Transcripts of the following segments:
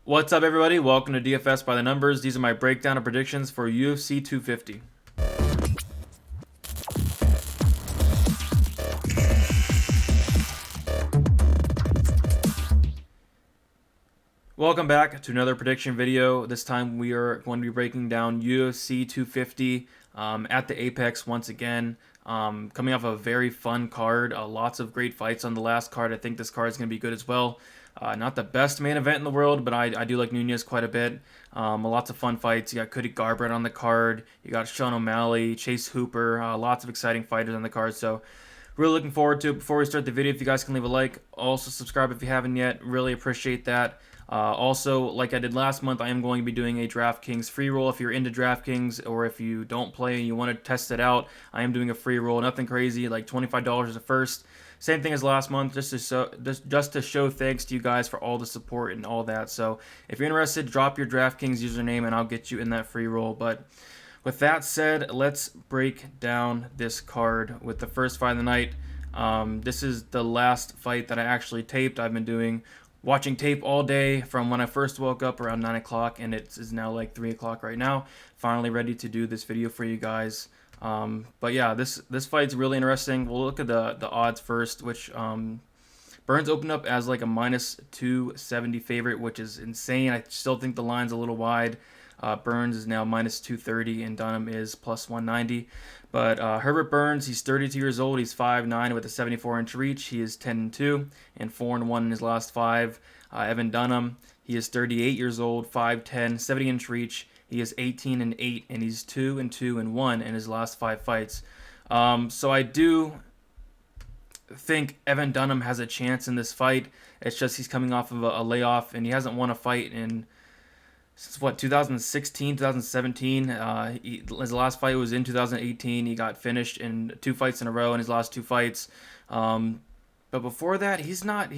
What's up, everybody? Welcome to DFS by the Numbers. These are my breakdown of predictions for UFC 250. Welcome back to another prediction video. This time we are going to be breaking down UFC 250 at the Apex once again. Coming off a very fun card, lots of great fights on the last card. I think this card is going to be good as well. Not the best main event in the world, but I do like Nunez quite a bit. Lots of fun fights. You got Garbrandt on the card. You got Sean O'Malley, Chase Hooper. Lots of exciting fighters on the card. So really looking forward to it. Before we start the video, if you guys can leave a like, also subscribe if you haven't yet. Really appreciate that. Also, like I did last month, I am going to be doing a DraftKings free roll. If you're into DraftKings or if you don't play and you want to test it out, I am doing a free roll. Nothing crazy, like $25 is a first. Same thing as last month, just to show thanks to you guys for all the support and all that. So if you're interested, drop your DraftKings username and I'll get you in that free roll. But with that said, let's break down this card with the first fight of the night. This is the last fight that I actually taped. I've been watching tape all day from when I first woke up around 9 o'clock, and it is now like 3 o'clock right now. Finally ready to do this video for you guys. But yeah, this fight's really interesting. We'll look at the odds first, which Burns opened up as like a -270 favorite, which is insane. I still think the line's a little wide. Burns is now -230 and Dunham is +190. But Herbert Burns, he's 32 years old. He's 5'9" with a 74-inch reach. He is 10-2 and 4-1 in his last 5. Evan Dunham, he is 38 years old, 5'10", 70-inch reach. He is 18-8 and he's 2-2 and 1 in his last 5 fights. So I do think Evan Dunham has a chance in this fight. It's just he's coming off of a layoff and he hasn't won a fight since 2016, 2017. His last fight was in 2018. He got finished in 2 fights in a row in his last 2 fights. But before that, he's not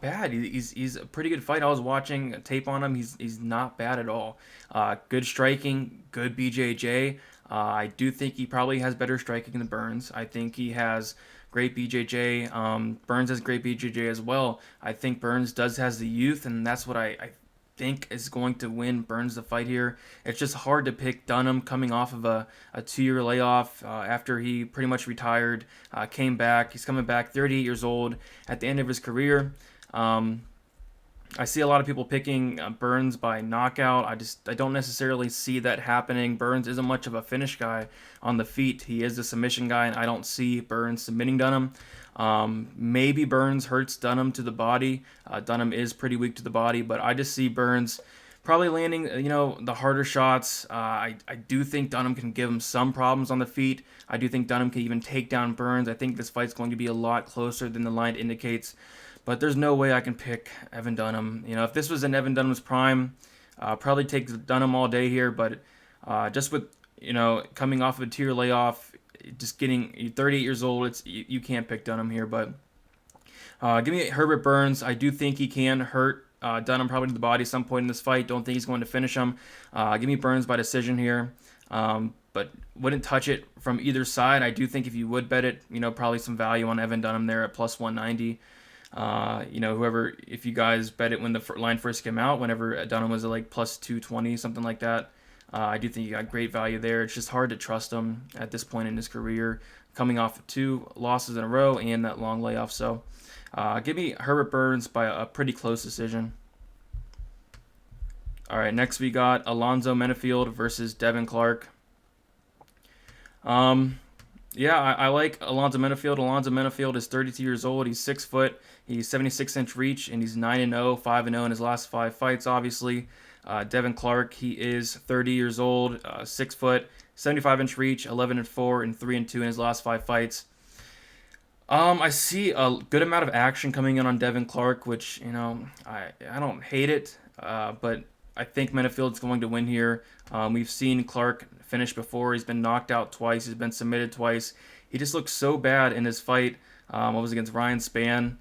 bad. He's a pretty good fight. I was watching tape on him. He's not bad at all. Good striking, good BJJ. I do think he probably has better striking than Burns. I think he has great BJJ. Burns has great BJJ as well. I think Burns has the youth, and that's what I think is going to win Burns the fight here. It's just hard to pick Dunham coming off of a 2-year layoff after he pretty much retired, came back. He's coming back 38 years old at the end of his career. I see a lot of people picking Burns by knockout. I don't necessarily see that happening. Burns isn't much of a finish guy on the feet. He is a submission guy, and I don't see Burns submitting Dunham. Maybe Burns hurts Dunham to the body. Dunham is pretty weak to the body, but I just see Burns probably landing, the harder shots. I do think Dunham can give him some problems on the feet. I do think Dunham can even take down Burns. I think this fight's going to be a lot closer than the line indicates. But there's no way I can pick Evan Dunham. If this was in Evan Dunham's prime, probably take Dunham all day here. But just with, coming off of a 2-year layoff, just getting 38 years old, you can't pick Dunham here. But give me Herbert Burns. I do think he can hurt Dunham probably to the body at some point in this fight. Don't think he's going to finish him. Give me Burns by decision here. But wouldn't touch it from either side. I do think if you would bet it, probably some value on Evan Dunham there at +190. Whoever, if you guys bet it when the line first came out, whenever Dunham was at like +220, something like that, I do think you got great value there. It's just hard to trust him at this point in his career, coming off of 2 losses in a row and that long layoff. So give me Herbert Burns by a pretty close decision. All right, next we got Alonzo Mennifield versus Devin Clark. Yeah, I like Alonzo Mennifield. Alonzo Mennifield is 32 years old. He's 6 foot. He's 76-inch reach, and he's 9-0, 5-0 in his last 5 fights, obviously. Devin Clark, he is 30 years old, 6 foot, 75-inch reach, 11-4, and 3-2 in his last 5 fights. I see a good amount of action coming in on Devin Clark, which, I don't hate it, but I think Menifield's going to win here. We've seen Clark finish before. He's been knocked out twice. He's been submitted twice. He just looks so bad in his fight. What was against Ryan Spann.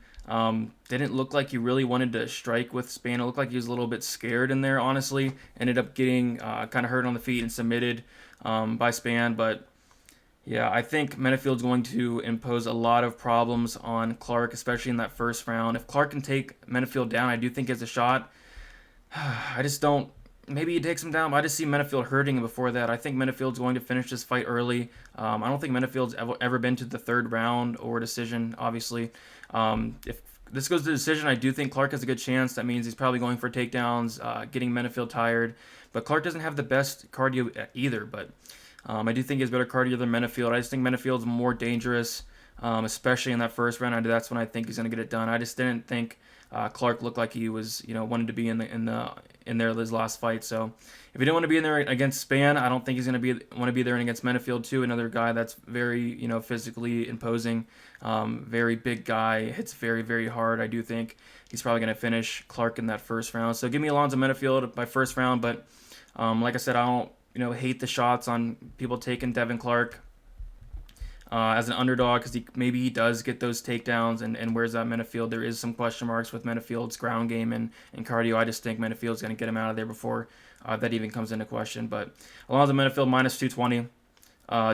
Didn't look like he really wanted to strike with Spann. It looked like he was a little bit scared in there, honestly. Ended up getting kind of hurt on the feet and submitted by Spann. But yeah, I think Menifield's going to impose a lot of problems on Clark, especially in that first round. If Clark can take Mennifield down, I do think it's a shot. I just don't. Maybe he takes him down, but I just see Mennifield hurting him before that. I think Mennifield's going to finish this fight early. I don't think Mennifield's ever been to the third round or decision, obviously. If this goes to decision, I do think Clark has a good chance. That means he's probably going for takedowns, getting Mennifield tired. But Clark doesn't have the best cardio either, but I do think he has better cardio than Mennifield. I just think Mennifield's more dangerous, especially in that first round. That's when I think he's going to get it done. I just didn't think Clark looked like he was, wanted to be in there his last fight. So if he didn't want to be in there against Span, I don't think he's going to want to be there against Mennifield too. Another guy that's very, physically imposing, very big guy, hits very, very hard. I do think he's probably going to finish Clark in that first round. So give me Alonzo Mennifield by first round. But like I said, I don't, hate the shots on people taking Devin Clark as an underdog, because maybe he does get those takedowns, and where's that Mennifield? There is some question marks with Mennifield's ground game and cardio. I just think Mennifield's going to get him out of there before that even comes into question. But Alonzo Mennifield minus 220,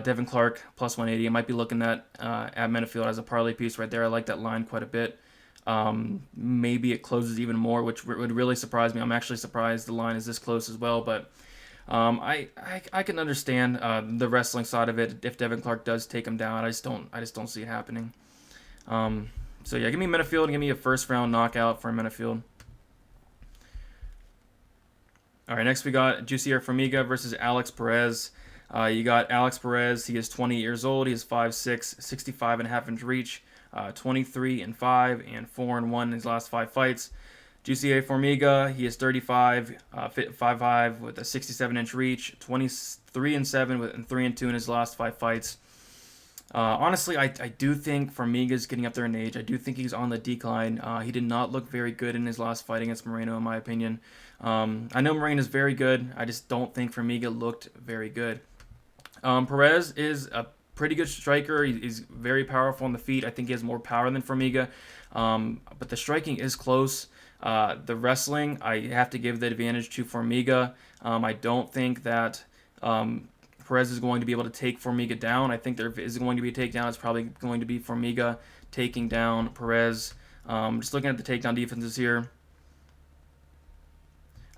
Devin Clark plus 180. I might be looking at Mennifield as a parlay piece right there. I like that line quite a bit. Maybe it closes even more, which would really surprise me. I'm actually surprised the line is this close as well, but I can understand the wrestling side of it. If Devin Clark does take him down, I just don't see it happening. So yeah, give me Mennifield and give me a first round knockout for Mennifield. All right, next we got Jussier Formiga versus Alex Perez. You got Alex Perez. He is 20 years old. He is 5'6", 65.5-inch reach, 23-5 and 4-1 in his last 5 fights. Jussier Formiga, he is 35, 5'5", with a 67-inch reach, 23-7 and 3-2 in his last 5 fights. Honestly, I do think Formiga's getting up there in age. I do think he's on the decline. He did not look very good in his last fight against Moreno, in my opinion. I know Moreno's very good. I just don't think Formiga looked very good. Perez is a pretty good striker. He's very powerful on the feet. I think he has more power than Formiga. But the striking is close. The wrestling, I have to give the advantage to Formiga. I don't think that Perez is going to be able to take Formiga down. I think there is going to be a takedown. It's probably going to be Formiga taking down Perez. Just looking at the takedown defenses here.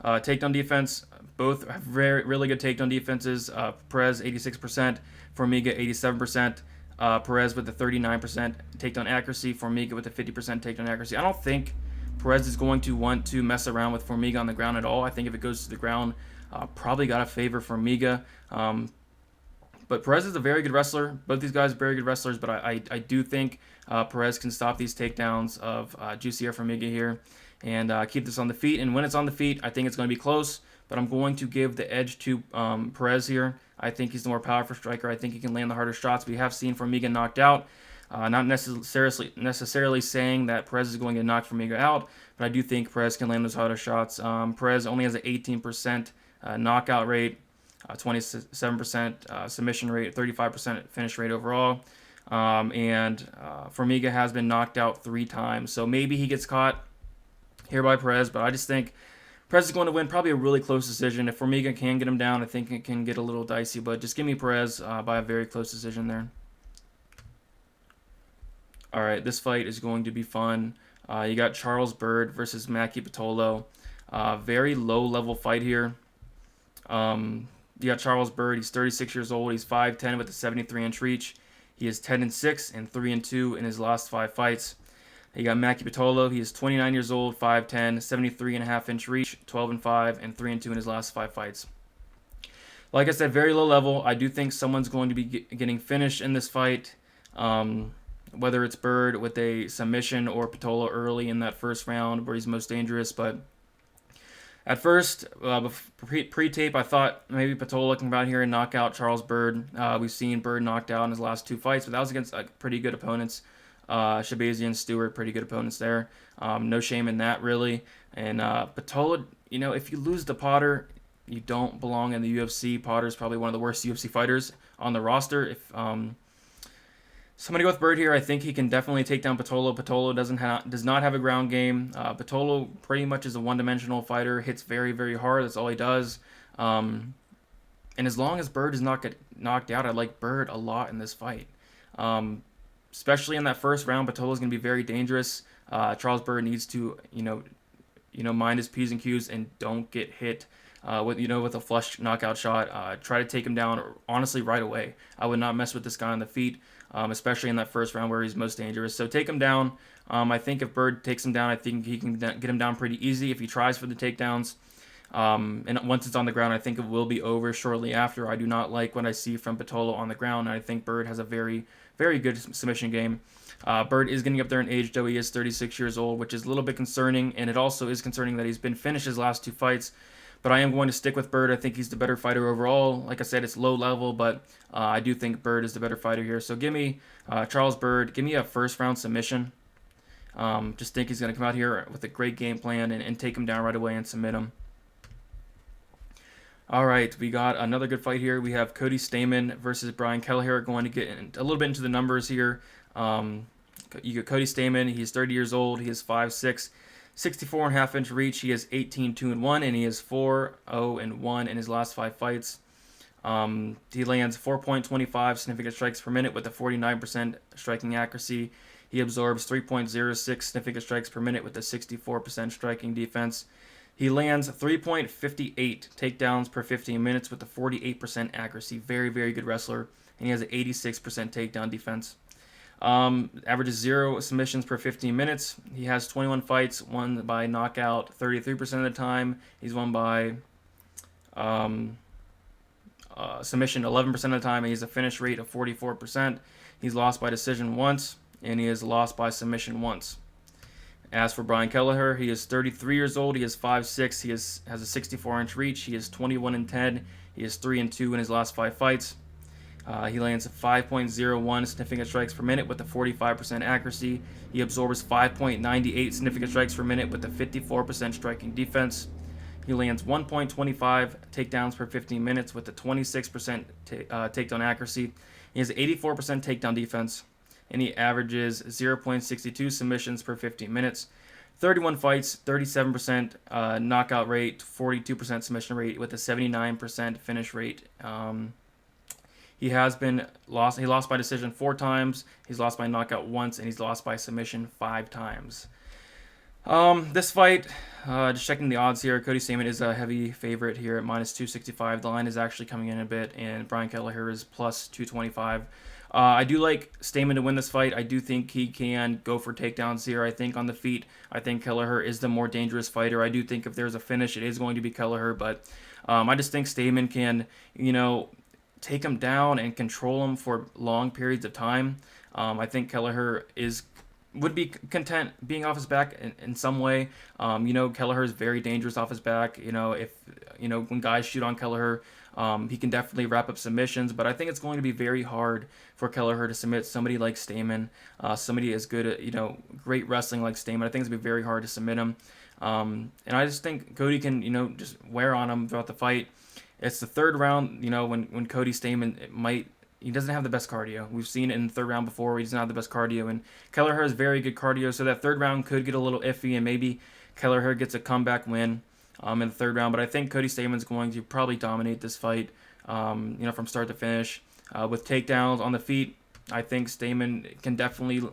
Takedown defense, both have really good takedown defenses. Perez 86%, Formiga 87%. Perez with the 39% takedown accuracy, Formiga with the 50% takedown accuracy. I don't think Perez is going to want to mess around with Formiga on the ground at all. I think if it goes to the ground, probably got to favor Formiga. But Perez is a very good wrestler. Both these guys are very good wrestlers, but I do think Perez can stop these takedowns of Jussier Formiga here and keep this on the feet. And when it's on the feet, I think it's going to be close, but I'm going to give the edge to Perez here. I think he's the more powerful striker. I think he can land the harder shots. We have seen Formiga knocked out. Not necessarily saying that Perez is going to knock Formiga out, but I do think Perez can land those harder shots. Perez only has an 18% knockout rate, 27% submission rate, 35% finish rate overall. And Formiga has been knocked out 3 times. So maybe he gets caught here by Perez, but I just think Perez is going to win probably a really close decision. If Formiga can get him down, I think it can get a little dicey, but just give me Perez by a very close decision there. All right, this fight is going to be fun. You got Charles Byrd versus Magny Patola. Very low-level fight here. You got Charles Byrd. He's 36 years old. He's 5'10" with a 73-inch reach. He is 10-6 and 3-2 in his last 5 fights. You got Magny Patola. He is 29 years old, 5'10", 73.5-inch reach, 12-5 and 3-2 in his last 5 fights. Like I said, very low level. I do think someone's going to be getting finished in this fight. Whether it's Byrd with a submission or Patola early in that first round where he's most dangerous. But at first, pre-tape, I thought maybe Patola can come out here and knock out Charles Byrd. We've seen Byrd knocked out in his last 2 fights, but that was against pretty good opponents. Shabazian and Stewart, pretty good opponents there. No shame in that, really. And Patola, if you lose to Potter, you don't belong in the UFC. Potter's probably one of the worst UFC fighters on the roster. If So I'm going to go with Byrd here. I think he can definitely take down Patola. Patola does not have a ground game. Patola pretty much is a one-dimensional fighter. Hits very, very hard. That's all he does. And as long as Byrd does not get knocked out, I like Byrd a lot in this fight. Especially in that first round, Patola's going to be very dangerous. Charles Byrd needs to, mind his P's and Q's and don't get hit with a flush knockout shot. Try to take him down, honestly, right away. I would not mess with this guy on the feet, especially in that first round where he's most dangerous. So take him down. I think if Byrd takes him down, I think he can get him down pretty easy if he tries for the takedowns. And once it's on the ground, I think it will be over shortly after. I do not like what I see from Patola on the ground. I think Byrd has a very, very good submission game. Byrd is getting up there in age, though he is 36 years old, which is a little bit concerning, and it also is concerning that he's been finished his last 2 fights. But I am going to stick with Byrd. I think he's the better fighter overall. Like I said, it's low level, but I do think Byrd is the better fighter here. So give me Charles Byrd. Give me a first-round submission. Just think he's going to come out here with a great game plan and take him down right away and submit him. All right, we got another good fight here. We have Cody Stamann versus Brian Kelleher. Going to get a little bit into the numbers here. You got Cody Stamann. He's 30 years old. He is 5'6", 64.5-inch reach. He is 18-2-1, and he is 4-0-1 in his last 5 fights. He lands 4.25 significant strikes per minute with a 49% striking accuracy. He absorbs 3.06 significant strikes per minute with a 64% striking defense. He lands 3.58 takedowns per 15 minutes with a 48% accuracy. Very, very good wrestler. And he has an 86% takedown defense. Averages 0 submissions per 15 minutes. He has 21 fights, won by knockout 33% of the time. He's won by submission 11% of the time. And he has a finish rate of 44%. He's lost by decision once, and he has lost by submission once. As for Brian Kelleher, he is 33 years old. He is 5'6". He has a 64-inch reach. He is 21-10. He is 3-2 in his last 5 fights. He lands 5.01 significant strikes per minute with a 45% accuracy. He absorbs 5.98 significant strikes per minute with a 54% striking defense. He lands 1.25 takedowns per 15 minutes with a 26% takedown accuracy. He has 84% takedown defense. And he averages 0.62 submissions per 15 minutes. 31 fights, 37% knockout rate, 42% submission rate with a 79% finish rate. He lost by decision 4 times. He's lost by knockout once, and he's lost by submission 5 times. This fight, just checking the odds here, Cody Stamann is a heavy favorite here at -265. The line is actually coming in a bit, and Brian Kelleher is +225. I do like Stamann to win this fight. I do think he can go for takedowns here. I think on the feet, I think Kelleher is the more dangerous fighter. I do think if there's a finish, it is going to be Kelleher, but I just think Stamann can, take him down and control him for long periods of time. I think Kelleher would be content being off his back in some way. Kelleher is very dangerous off his back. When guys shoot on Kelleher, he can definitely wrap up submissions, but I think it's going to be very hard for Kelleher to submit somebody like Stamann, somebody as good at, great wrestling like Stamann. I think it's going to be very hard to submit him. And I just think Cody can, just wear on him throughout the fight. It's the third round, when Cody Stamann, he doesn't have the best cardio. We've seen it in the third round before. He doesn't have the best cardio, and Kelleher has very good cardio, so that third round could get a little iffy, and maybe Kelleher gets a comeback win in the third round. But I think Cody Stamann's going to probably dominate this fight, from start to finish. With takedowns on the feet, I think Stamann can definitely,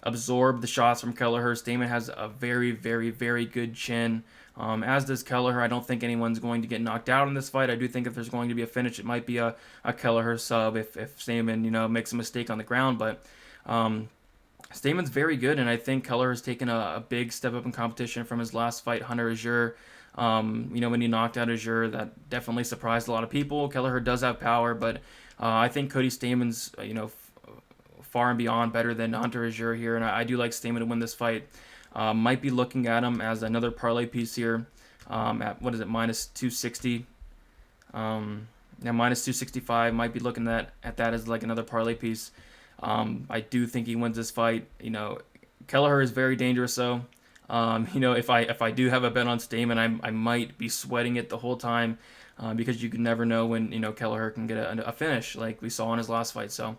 absorb the shots from Kelleher. Stamann has a very, very, very good chin. As does Kelleher. I don't think anyone's going to get knocked out in this fight. I do think if there's going to be a finish, it might be a Kelleher sub if Stamann, makes a mistake on the ground. But Stamann's very good, and I think Kelleher has taken a big step up in competition from his last fight, Hunter Azure. When he knocked out Azure, that definitely surprised a lot of people. Kelleher does have power, but I think Cody Stamann's, far and beyond better than Hunter Azure here, and I do like Stamann to win this fight. Might be looking at him as another parlay piece here at, -260. -265. Might be looking at that as like another parlay piece. I do think he wins this fight. Kelleher is very dangerous, though. If I do have a bet on Stamann, I might be sweating it the whole time because you can never know when Kelleher can get a finish like we saw in his last fight. So.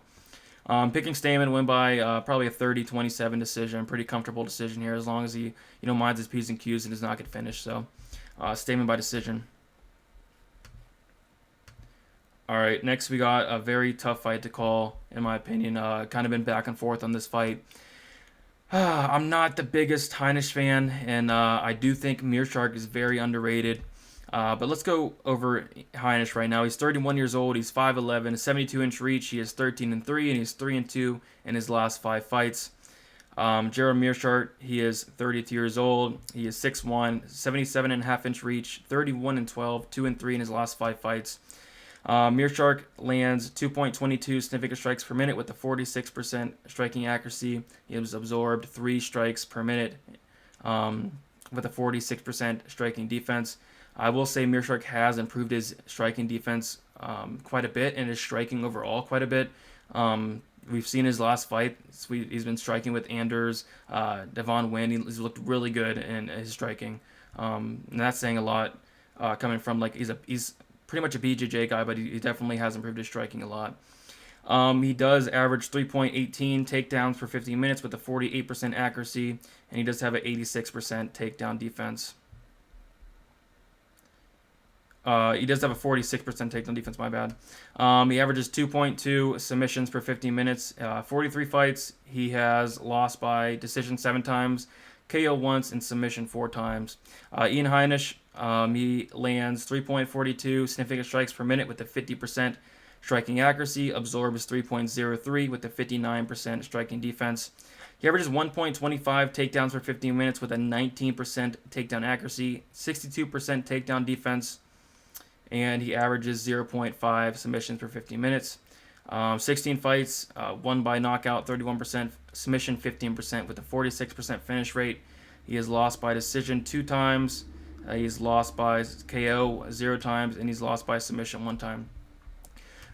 Picking Stamann, win by probably a 30-27 decision. Pretty comfortable decision here as long as he minds his P's and Q's and does not get finished. So Stamann by decision. All right, next we got a very tough fight to call, in my opinion. Kind of been back and forth on this fight. I'm not the biggest Heinisch fan, and I do think Meerschaert is very underrated. But let's go over Heinisch right now. He's 31 years old. He's 5'11", 72-inch reach. He is 13-3, and he's 3-2 in his last 5 fights. Gerald Meerschaert, he is 32 years old. He is 6'1", 77.5-inch reach, 31-12, 2-3 in his last 5 fights. Meerschaert lands 2.22 significant strikes per minute with a 46% striking accuracy. He has absorbed 3 strikes per minute with a 46% striking defense. I will say Meerschaert has improved his striking defense quite a bit and his striking overall quite a bit. We've seen his last fight. He's been striking with Anders, Devon Wynn. He's looked really good in his striking. And that's saying a lot coming from, like, he's pretty much a BJJ guy, but he definitely has improved his striking a lot. He does average 3.18 takedowns per 15 minutes with a 48% accuracy, and he does have an 86% takedown defense. He does have a 46% takedown defense, my bad. He averages 2.2 submissions per 15 minutes. 43 fights. He has lost by decision 7 times, KO once, and submission 4 times. Ian Heinisch, he lands 3.42 significant strikes per minute with a 50% striking accuracy, absorbs 3.03 with a 59% striking defense. He averages 1.25 takedowns per 15 minutes with a 19% takedown accuracy, 62% takedown defense, and he averages 0.5 submissions per 15 minutes. 16 fights, won by knockout 31%, submission 15% with a 46% finish rate. He has lost by decision 2 times. He's lost by KO 0 times, and he's lost by submission 1 time.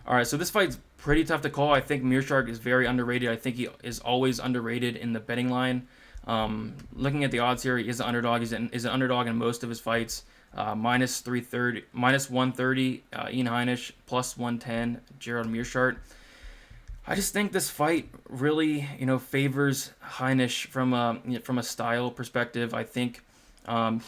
All right, so this fight's pretty tough to call. I think Meerschaert is very underrated. I think he is always underrated in the betting line. Looking at the odds here, he is an underdog. He's an underdog in most of his fights. Minus 330, minus 130, Ian Heinisch, plus 110, Gerald Meerschaert. I just think this fight really, favors Heinisch from a style perspective. I think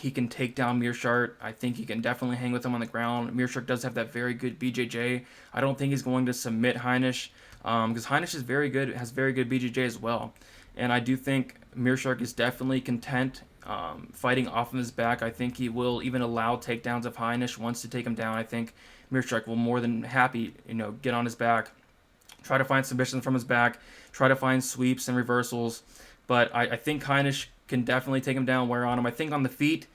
he can take down Meerschaert. I think he can definitely hang with him on the ground. Meerschaert does have that very good BJJ. I don't think he's going to submit Heinisch because Heinisch is very good, has very good BJJ as well. And I do think Meerschaert is definitely content fighting off of his back. I think he will even allow takedowns if Heinisch wants to take him down. I think Meerschaert will more than happy, get on his back, try to find submissions from his back, try to find sweeps and reversals. But I think Heinisch can definitely take him down, wear on him. I think on the feet,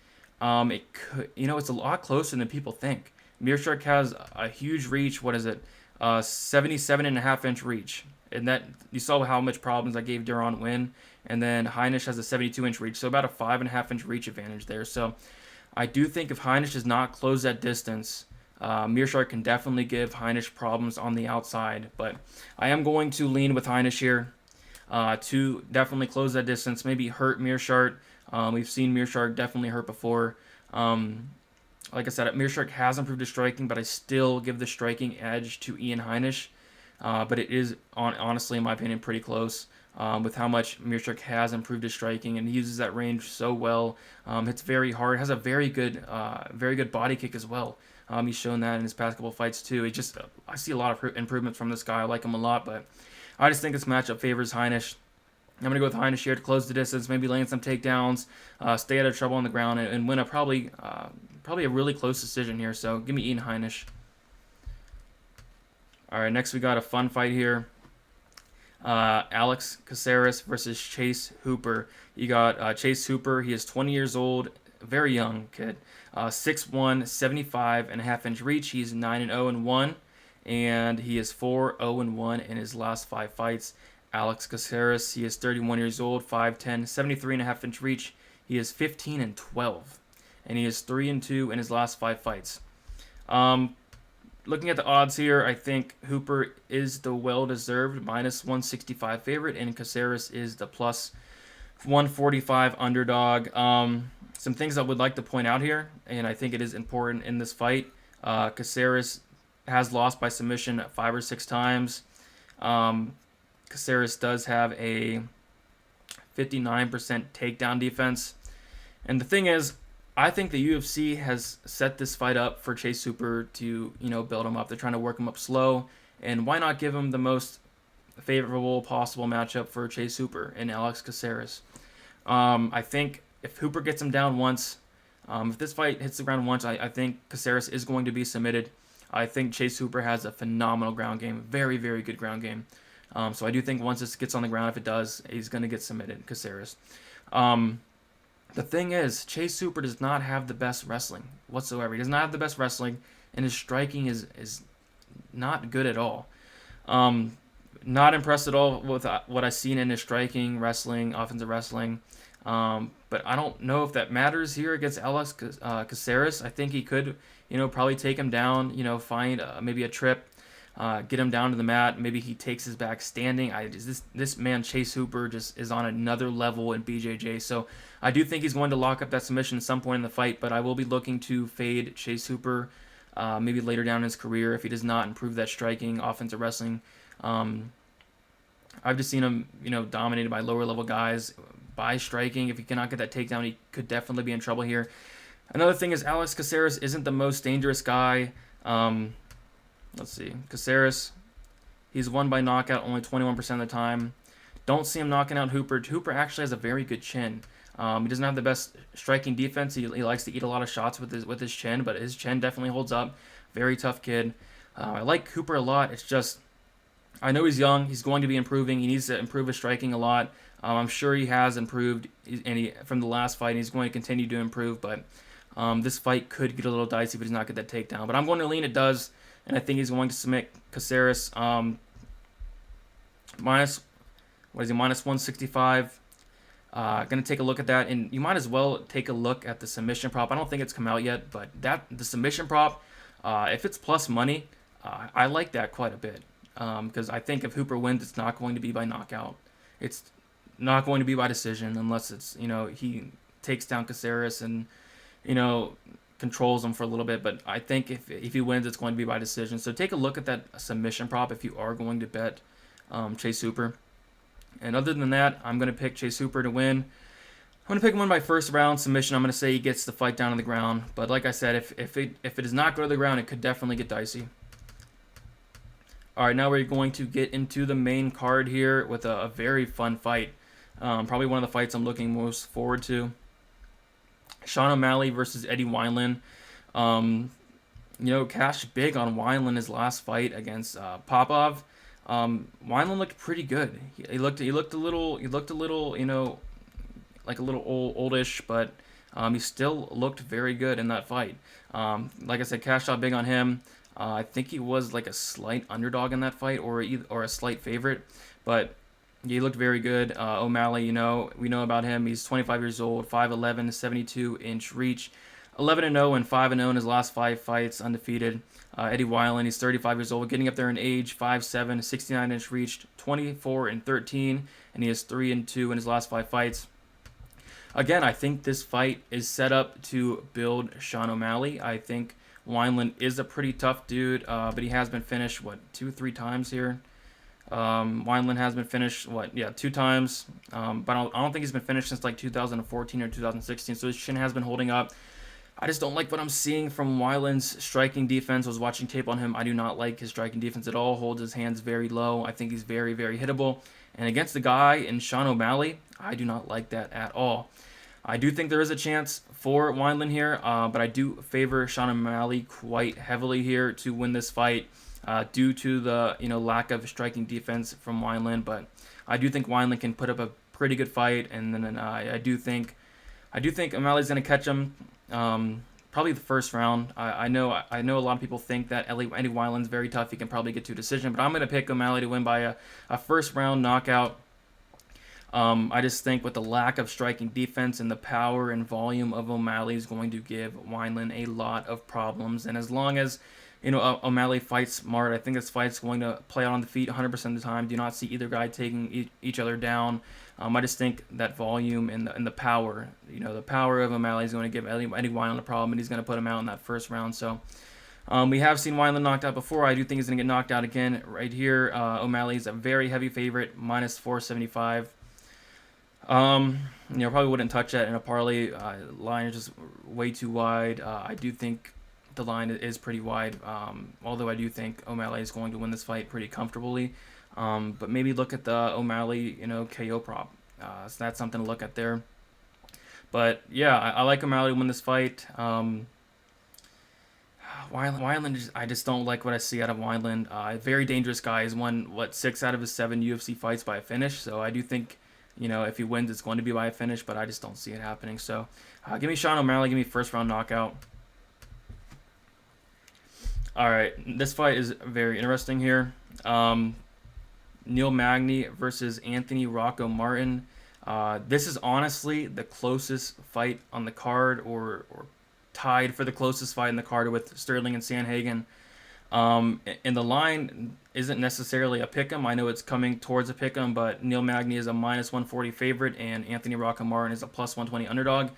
it could, it's a lot closer than people think. Meerschaert has a huge reach. What is it? 77.5-inch reach. And that, you saw how much problems I gave Devon Wynn. And then Heinisch has a 72-inch reach, so about a 5.5-inch reach advantage there. So I do think if Heinisch does not close that distance, Meerschaert can definitely give Heinisch problems on the outside. But I am going to lean with Heinisch here to definitely close that distance, maybe hurt Meerschaert. We've seen Meerschaert definitely hurt before. Like I said, Meerschaert has improved his striking, but I still give the striking edge to Ian Heinisch. But it is, honestly, in my opinion, pretty close. With how much Meerschaert has improved his striking, and he uses that range so well. It's very hard. Has a very good body kick as well. He's shown that in his past couple fights too. I see a lot of improvements from this guy. I like him a lot, but I just think this matchup favors Heinisch. I'm gonna go with Heinisch here to close the distance, maybe land some takedowns, stay out of trouble on the ground, and win a probably a really close decision here. So give me Ian Heinisch. All right, next we got a fun fight here. Alex Casseras versus Chase Hooper. You got Chase Hooper. He is 20 years old, very young kid. 6'1", 75.5-inch reach. He's 9-0-1, and he is 4-0-1 in his last 5 fights. Alex Casseras, he is 31 years old, 5'10", 73.5-inch reach. He is 15-12, and he is 3-2 in his last 5 fights. Looking at the odds here, I think Hooper is the well-deserved minus 165 favorite, and Casseras is the plus 145 underdog. Some things I would like to point out here, and I think it is important in this fight. Casseras has lost by submission 5 or 6 times. Casseras does have a 59% takedown defense. And the thing is, I think the UFC has set this fight up for Chase Hooper to, build him up. They're trying to work him up slow, and why not give him the most favorable possible matchup for Chase Hooper and Alex Caceres. I think if Hooper gets him down once, if this fight hits the ground once, I think Caceres is going to be submitted. I think Chase Hooper has a phenomenal ground game, very, very good ground game. So I do think once this gets on the ground, if it does, he's going to get submitted, Caceres. The thing is, Chase Hooper does not have the best wrestling whatsoever. He does not have the best wrestling, and his striking is not good at all. Not impressed at all with what I've seen in his striking, wrestling, offensive wrestling. But I don't know if that matters here against Alex Caceres. I think he could, probably take him down, find maybe a trip, get him down to the mat. Maybe he takes his back standing. This man, Chase Hooper, just is on another level in BJJ. So I do think he's going to lock up that submission at some point in the fight, but I will be looking to fade Chase Hooper maybe later down in his career if he does not improve that striking, offensive wrestling. I've just seen him, dominated by lower level guys by striking. If he cannot get that takedown, he could definitely be in trouble here. Another thing is Alex Caceres isn't the most dangerous guy. Let's see. Caceres, he's won by knockout only 21% of the time. Don't see him knocking out Hooper. Hooper actually has a very good chin. He doesn't have the best striking defense. He likes to eat a lot of shots with his chin, but his chin definitely holds up. Very tough kid. I like Hooper a lot. It's just, I know he's young. He's going to be improving. He needs to improve his striking a lot. I'm sure he has improved from the last fight, and he's going to continue to improve. But this fight could get a little dicey if he does not get that takedown. But I'm going to lean it does, and I think he's going to submit Caceres. Minus 165. Going to take a look at that, and you might as well take a look at the submission prop. I don't think it's come out yet, but the submission prop, if it's plus money, I like that quite a bit. Because I think if Hooper wins, it's not going to be by knockout. It's not going to be by decision unless it's, he takes down Caceres and, controls him for a little bit. But I think if he wins, it's going to be by decision. So take a look at that submission prop if you are going to bet Chase Hooper. And other than that, I'm going to pick Chase Hooper to win. I'm going to pick him by first round submission. I'm going to say he gets the fight down on the ground. But like I said, if it does not go to the ground, it could definitely get dicey. All right, now we're going to get into the main card here with a very fun fight. Probably one of the fights I'm looking most forward to. Sean O'Malley versus Eddie Weinland. Cashed big on Weinland his last fight against Popov. Weinland looked pretty good. He looked a little, like a little oldish, but he still looked very good in that fight. Like I said, cashed out big on him. I think he was like a slight underdog in that fight, or a slight favorite, but he looked very good. O'Malley, we know about him. He's 25 years old, 5'11", 72-inch reach, 11-0 and 5-0 in his last 5 fights, undefeated. Eddie Weinland, he's 35 years old, getting up there in age, 5'7", 69-inch reach, 24-13, and he has 3-2 in his last 5 fights. Again, I think this fight is set up to build Sean O'Malley. I think Weinland is a pretty tough dude, but he has been finished, 2-3 times here. Weinland has been finished, 2 times. But I don't think he's been finished since like 2014 or 2016, so his chin has been holding up. I just don't like what I'm seeing from Weinland's striking defense. I was watching tape on him. I do not like his striking defense at all. Holds his hands very low. I think he's very, very hittable. And against the guy in Sean O'Malley, I do not like that at all. I do think there is a chance for Weinland here, but I do favor Sean O'Malley quite heavily here to win this fight due to the lack of striking defense from Weinland. But I do think Weinland can put up a pretty good fight, and then I do think O'Malley's going to catch him probably the first round. I know a lot of people think that Eddie Weinland's very tough. He can probably get to a decision, but I'm going to pick O'Malley to win by a first round knockout. I just think with the lack of striking defense and the power and volume of O'Malley is going to give Weinland a lot of problems. And as long as O'Malley fights smart, I think this fight's going to play out on the feet 100% of the time. Do not see either guy taking each other down. I just think that volume and the power, the power of O'Malley is going to give Eddie Weinland a problem, and he's going to put him out in that first round. So we have seen Weinland knocked out before. I do think he's going to get knocked out again right here. O'Malley's a very heavy favorite, minus 475. Probably wouldn't touch that in a parlay. Line is just way too wide. I do think the line is pretty wide, although I do think O'Malley is going to win this fight pretty comfortably. But maybe look at the OMalley, KO prop. So that's something to look at there. But yeah, I like O'Malley to win this fight. Weinland, I just don't like what I see out of Weinland. Very dangerous guy. He's won 6 out of his 7 UFC fights by a finish. So I do think, if he wins, it's going to be by a finish. But I just don't see it happening. So give me Sean O'Malley. Give me first round knockout. All right, this fight is very interesting here. Neil Magny versus Anthony Rocco Martin. This is honestly the closest fight on the card, or tied for the closest fight in the card with Sterling and San Hagen. And the line isn't necessarily a pick'em. I know it's coming towards a pick'em, but Neil Magny is a -140 favorite, and Anthony Rocco Martin is a +120 underdog.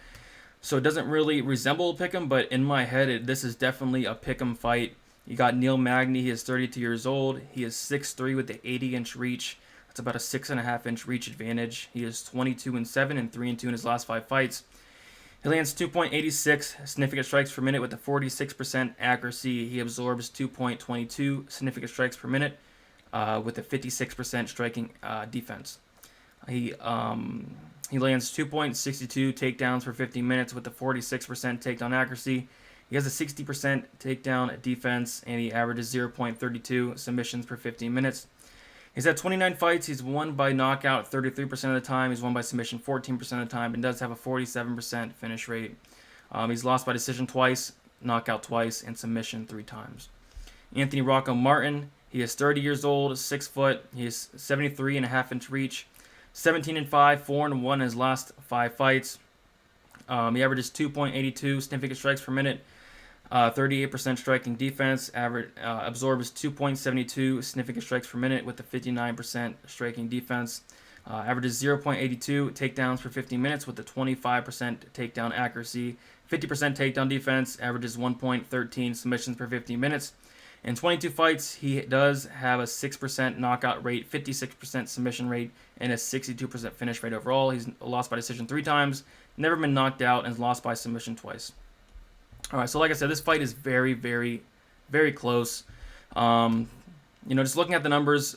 So it doesn't really resemble a pick'em, but in my head, this is definitely a pick'em fight. You got Neil Magny. He is 32 years old. He is 6'3" with the 80-inch reach. That's about a 6.5-inch reach advantage. He is 22-7 and 3-2 in his last 5 fights. He lands 2.86 significant strikes per minute with a 46% accuracy. He absorbs 2.22 significant strikes per minute with a 56% striking defense. He lands 2.62 takedowns per 50 minutes with a 46% takedown accuracy. He has a 60% takedown defense, and he averages 0.32 submissions per 15 minutes. He's had 29 fights. He's won by knockout 33% of the time. He's won by submission 14% of the time, and does have a 47% finish rate. He's lost by decision twice, knockout twice, and submission 3 times. Anthony Rocco Martin, he is 30 years old, 6 foot. He has 73.5-inch reach, 17-5, 4-1 in his last 5 fights. He averages 2.82 significant strikes per minute, 38% striking defense, absorbs 2.72 significant strikes per minute with a 59% striking defense, averages 0.82 takedowns per 15 minutes with a 25% takedown accuracy, 50% takedown defense, averages 1.13 submissions per 15 minutes. In 22 fights, he does have a 6% knockout rate, 56% submission rate, and a 62% finish rate overall. He's lost by decision 3 times, never been knocked out, and has lost by submission twice. All right, so like I said, this fight is very, very, very close. Just looking at the numbers,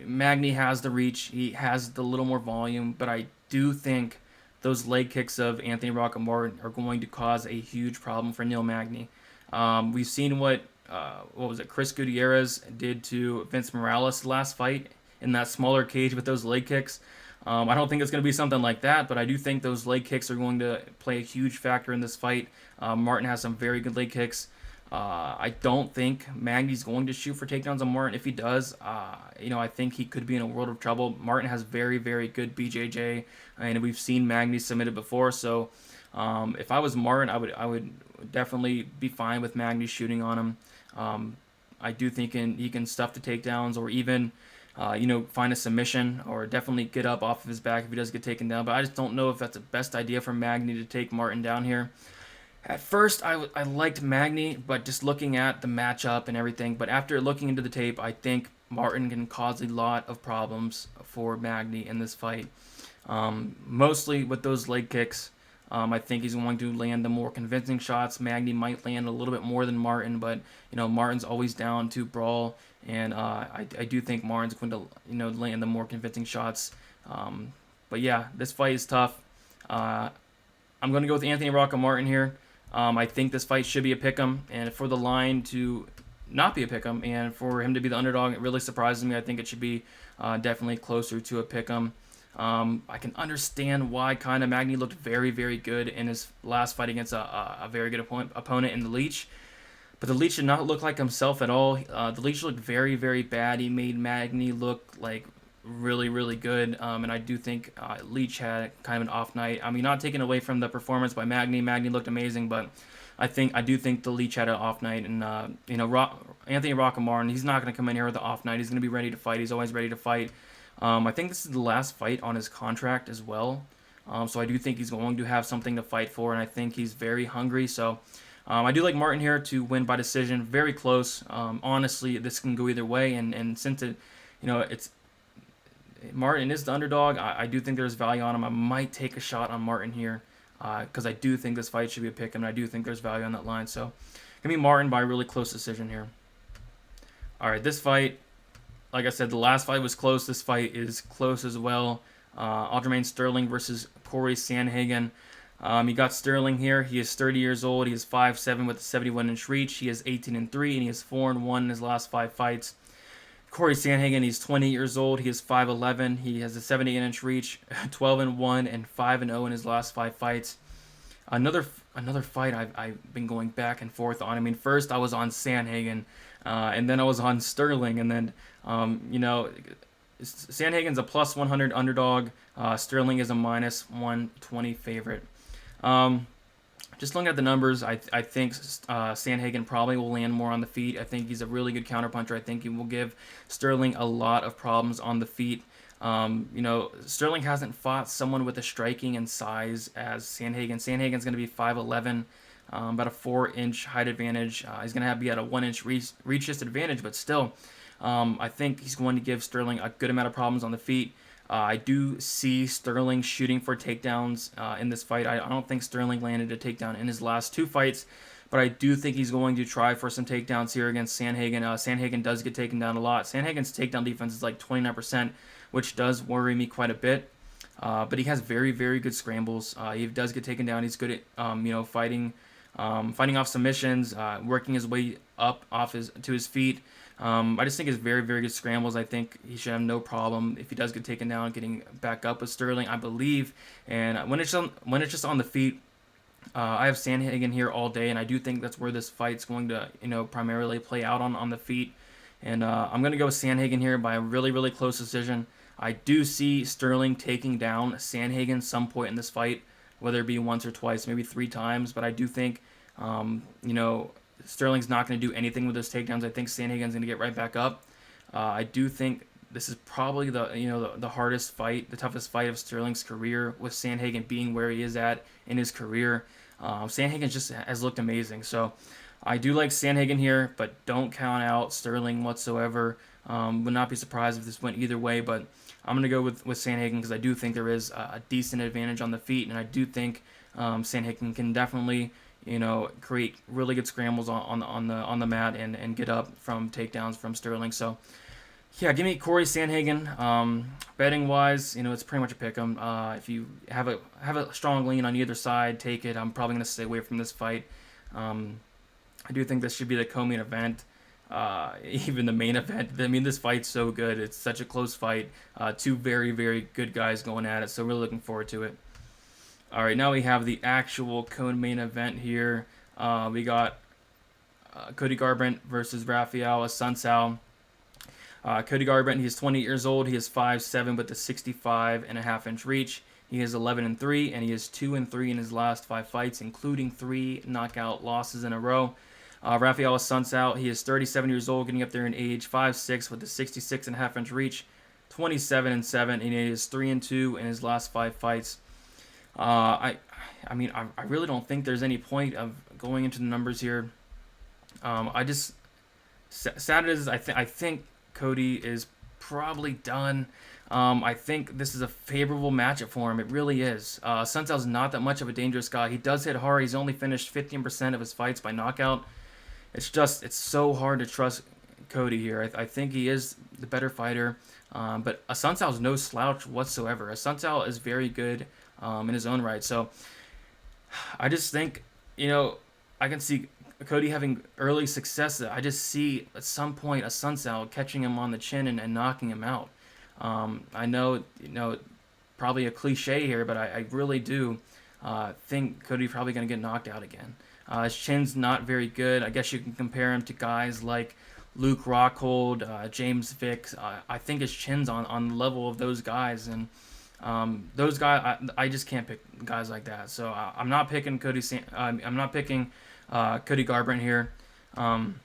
Magny has the reach. He has the little more volume, but I do think those leg kicks of Anthony Rocco Martin are going to cause a huge problem for Neil Magny. We've seen what Chris Gutierrez did to Vince Morales last fight in that smaller cage with those leg kicks. I don't think it's going to be something like that, but I do think those leg kicks are going to play a huge factor in this fight. Martin has some very good leg kicks. I don't think Magny's going to shoot for takedowns on Martin. If he does, I think he could be in a world of trouble. Martin has very, very good BJJ, and we've seen Magny submitted before. So if I was Martin, I would definitely be fine with Magny shooting on him. I do think he can stuff the takedowns, or even find a submission, or definitely get up off of his back if he does get taken down. But I just don't know if that's the best idea for Magny to take Martin down here. At first, I liked Magny, but just looking at the matchup and everything. But after looking into the tape, I think Martin can cause a lot of problems for Magny in this fight. Mostly with those leg kicks. I think he's going to land the more convincing shots. Magny might land a little bit more than Martin, but Martin's always down to brawl, and I do think Martin's going to land the more convincing shots. But yeah, this fight is tough. I'm going to go with Anthony Rocco Martin here. I think this fight should be a pick'em, and for the line to not be a pick'em, and for him to be the underdog, it really surprises me. I think it should be definitely closer to a pick'em. I can understand why kind of Magny looked very, very good in his last fight against a very good opponent in the Leech. But the Leech did not look like himself at all. The Leech looked very, very bad. He made Magny look like really, really good. And I do think Leech had kind of an off night. I mean, not taking away from the performance by Magny. Magny looked amazing, but I do think the Leech had an off night. And Anthony Rocco Martin, he's not going to come in here with an off night. He's going to be ready to fight. He's always ready to fight. I think this is the last fight on his contract as well. So I do think he's going to have something to fight for, and I think he's very hungry. So I do like Martin here to win by decision. Very close. Honestly, this can go either way, and since it's Martin is the underdog, I do think there's value on him. I might take a shot on Martin here because I do think this fight should be a pick, and I do think there's value on that line. So give me Martin by a really close decision here. All right, this fight, like I said, the last fight was close. This fight is close as well. Aljamain Sterling versus Corey Sandhagen. You got Sterling here. He is 30 years old. He is 5'7" with a 71-inch reach. He is 18-3, and he is 4-1 in his last 5 fights. Corey Sandhagen, he's 20 years old. He is 5'11". He has a 78-inch reach, 12-1, and 5-0 in his last 5 fights. Another fight I've been going back and forth on. I mean, first I was on Sandhagen, and then I was on Sterling, and then Sandhagen's a plus 100 underdog. Sterling is a minus 120 favorite. Just looking at the numbers, I think Sandhagen probably will land more on the feet. I think he's a really good counterpuncher. I think he will give Sterling a lot of problems on the feet. Sterling hasn't fought someone with the striking and size as Sandhagen. Sandhagen's going to be 5'11", about a 4-inch height advantage. He's going to be at a 1-inch reach disadvantage, but still, I think he's going to give Sterling a good amount of problems on the feet. I do see Sterling shooting for takedowns in this fight. I don't think Sterling landed a takedown in his last 2 fights, but I do think he's going to try for some takedowns here against Sandhagen. Sandhagen does get taken down a lot. Sandhagen's takedown defense is like 29%, which does worry me quite a bit. But he has very, very good scrambles. He does get taken down. He's good at fighting off submissions, working his way up to his feet. I just think it's very, very good scrambles. I think he should have no problem if he does get taken down, getting back up with Sterling, I believe. And when it's just on the feet, I have Sandhagen here all day, and I do think that's where this fight's going to primarily play out on the feet. And I'm going to go with Sandhagen here by a really, really close decision. I do see Sterling taking down Sandhagen some point in this fight, whether it be once or twice, maybe 3 times. But I do think, Sterling's not going to do anything with those takedowns. I think Sandhagen's going to get right back up. I do think this is probably the hardest fight, the toughest fight of Sterling's career, with Sandhagen being where he is at in his career. Sandhagen just has looked amazing. So I do like Sandhagen here, but don't count out Sterling whatsoever. Would not be surprised if this went either way, but I'm going to go with Sandhagen because I do think there is a decent advantage on the feet, and I do think Sandhagen can definitely create really good scrambles on the mat and get up from takedowns from Sterling. So yeah, give me Corey Sandhagen. Betting wise, it's pretty much a pick 'em. If you have a strong lean on either side, take it. I'm probably going to stay away from this fight. I do think this should be the co-main event. Even the main event. I mean, this fight's so good. It's such a close fight. 2 very, very good guys going at it. So really looking forward to it. All right, now we have the actual co-main event here. We got Cody Garbrandt versus Rafael Assuncao. Cody Garbrandt, he's 20 years old. He is 5'7" with a 65.5-inch reach. He is 11-3, and he is 2-3 in his last 5 fights, including 3 knockout losses in a row. Rafael Assuncao, he is 37 years old, getting up there in age, 5'6" with a 66.5-inch reach, 27-7, and he is 3-2 in his last 5 fights. I really don't think there's any point of going into the numbers here. Sad as I think Cody is probably done. I think this is a favorable matchup for him. It really is. Assuncao's not that much of a dangerous guy. He does hit hard. He's only finished 15% of his fights by knockout. It's so hard to trust Cody here. I think he is the better fighter, but Assuncao's no slouch whatsoever. Assuncao is very good in his own right. So I just think, I can see Cody having early success. I just see at some point Assuncao catching him on the chin and knocking him out. I know, probably a cliche here, but I really do think Cody's probably going to get knocked out again. His chin's not very good. I guess you can compare him to guys like Luke Rockhold, James Vick. I think his chin's on the level of those guys, and those guys, I just can't pick guys like that. So I'm not picking Cody Garbrandt here. I'm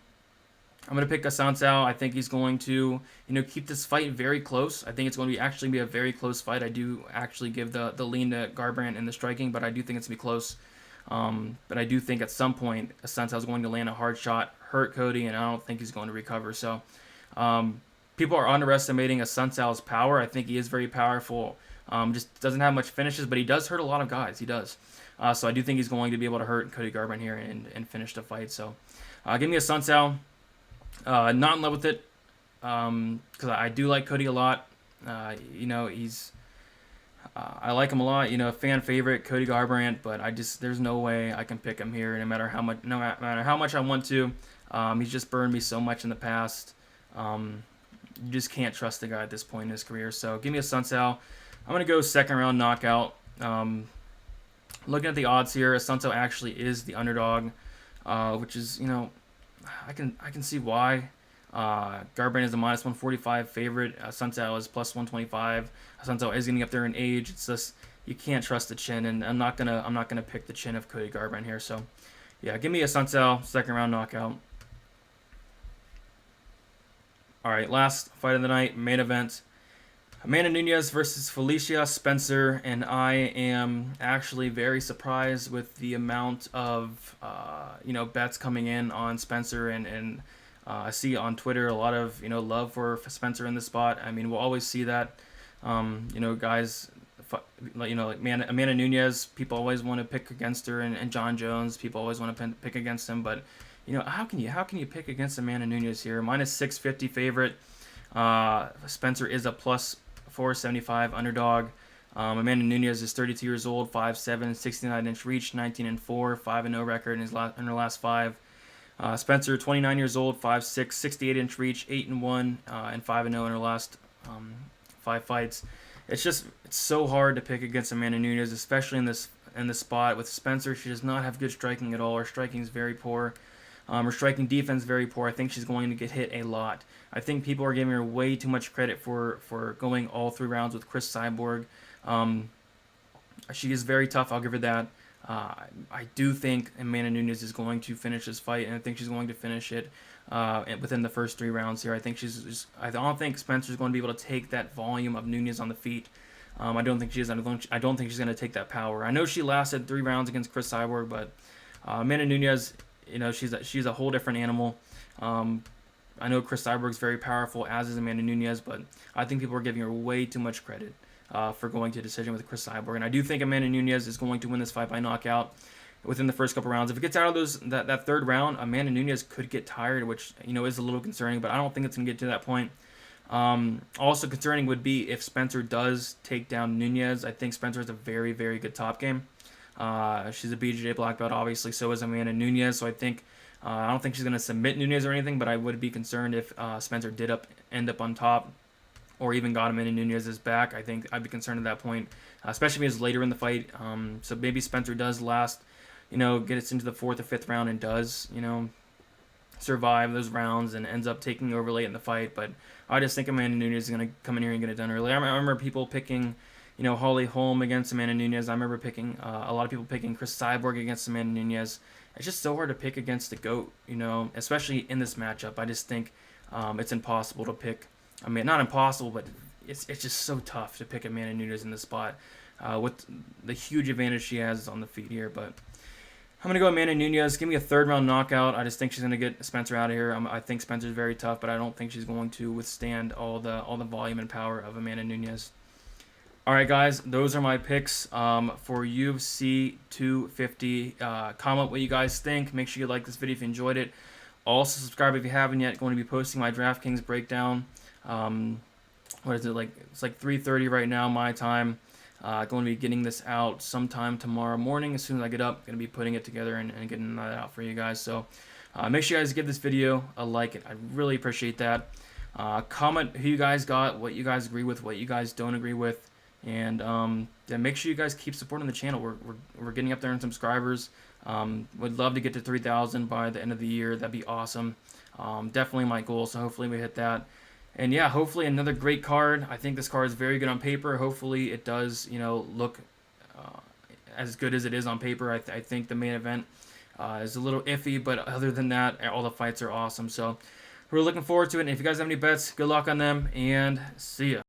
going to pick Assuncao. I think he's going to, keep this fight very close. I think it's going to actually be a very close fight. I do actually give the lean to Garbrandt in the striking, but I do think it's going to be close. But I do think at some point Assuncao is going to land a hard shot, hurt Cody, and I don't think he's going to recover. So people are underestimating Assuncao's power. I think he is very powerful. Just doesn't have much finishes, but he does hurt a lot of guys. He does. So I do think he's going to be able to hurt Cody Garbrandt here and finish the fight. So give me Assuncao. Not in love with it. because I do like Cody a lot. You know, I like him a lot. You know, fan favorite Cody Garbrandt, but there's no way I can pick him here, no matter how much I want to. He's just burned me so much in the past. You just can't trust the guy at this point in his career. So give me Assuncao. I'm gonna go second round knockout. Looking at the odds here, Assuncao actually is the underdog, which is, you know, I can see why. Garbrandt is a minus 145 favorite. Assuncao is plus 125. Assuncao is getting up there in age. It's just you can't trust the chin, and I'm not gonna pick the chin of Cody Garbrandt here. So yeah, give me Assuncao second round knockout. All right, last fight of the night, main event. Amanda Nunez versus Felicia Spencer, and I am actually very surprised with the amount of you know, bets coming in on Spencer, and I see on Twitter a lot of, you know, love for Spencer in this spot. I mean, we'll always see that. You know, guys, you know, like Amanda Nunez, people always want to pick against her, and John Jones, people always want to pick against him, but you know, how can you pick against Amanda Nunez here? Minus 650 favorite. Spencer is a plus 475 underdog. Amanda Nunez is 32 years old, 5'7", 69-inch reach, 19-4, 5-0 record in her last 5. Spencer, 29 years old, 5'6", 68-inch reach, 8-1, and 5-0 in her last 5 fights. It's so hard to pick against Amanda Nunez, especially in this spot. With Spencer, she does not have good striking at all. Her striking is very poor. Her striking defense is very poor. I think she's going to get hit a lot. I think people are giving her way too much credit for going all 3 rounds with Cris Cyborg. She is very tough. I'll give her that. I do think Amanda Nunez is going to finish this fight, and I think she's going to finish it within the first 3 rounds here. I don't think Spencer's going to be able to take that volume of Nunez on the feet. I don't think she is. I don't think she's going to take that power. I know she lasted 3 rounds against Cris Cyborg, but Amanda Nunez, you know, she's a whole different animal. I know Cris Cyborg's very powerful, as is Amanda Nunez, but I think people are giving her way too much credit for going to decision with Cris Cyborg. And I do think Amanda Nunez is going to win this fight by knockout within the first couple rounds. If it gets out of that 3rd round, Amanda Nunez could get tired, which, you know, is a little concerning, but I don't think it's going to get to that point. Also concerning would be if Spencer does take down Nunez. I think Spencer has a very, very good top game. She's a BJJ black belt, obviously, so is Amanda Nunez. So I don't think she's going to submit Nunez or anything, but I would be concerned if Spencer did end up on top, or even got Amanda Nunez's back. I think I'd be concerned at that point, especially if it's later in the fight. So maybe Spencer does last, you know, get us into the 4th or 5th round and does, you know, survive those rounds and ends up taking over late in the fight. But I just think Amanda Nunez is going to come in here and get it done early. I remember people picking, you know, Holly Holm against Amanda Nunez. I remember picking a lot of people picking Cris Cyborg against Amanda Nunez. It's just so hard to pick against the GOAT, you know, especially in this matchup. I just think it's impossible to pick. I mean, not impossible, but it's just so tough to pick Amanda Nunez in this spot with the huge advantage she has on the feet here. But I'm going to go Amanda Nunez. Give me a 3rd round knockout. I just think she's going to get Spencer out of here. I think Spencer's very tough, but I don't think she's going to withstand all the volume and power of Amanda Nunez. All right, guys, those are my picks for UFC 250. Comment what you guys think. Make sure you like this video if you enjoyed it. Also, subscribe if you haven't yet. Going to be posting my DraftKings breakdown. What is it, like? It's like 3:30 right now, my time. Going to be getting this out sometime tomorrow morning. As soon as I get up, going to be putting it together and getting that out for you guys. So make sure you guys give this video a like. I really appreciate that. Comment who you guys got, what you guys agree with, what you guys don't agree with. And yeah, make sure you guys keep supporting the channel. We're getting up there in subscribers. Would love to get to 3,000 by the end of the year. That'd be awesome. Definitely my goal, so hopefully we hit that. And yeah, hopefully another great card. I think this card is very good on paper. Hopefully it does, you know, look as good as it is on paper. I think the main event is a little iffy, but other than that, all the fights are awesome. So we're looking forward to it. And if you guys have any bets, good luck on them, and see ya.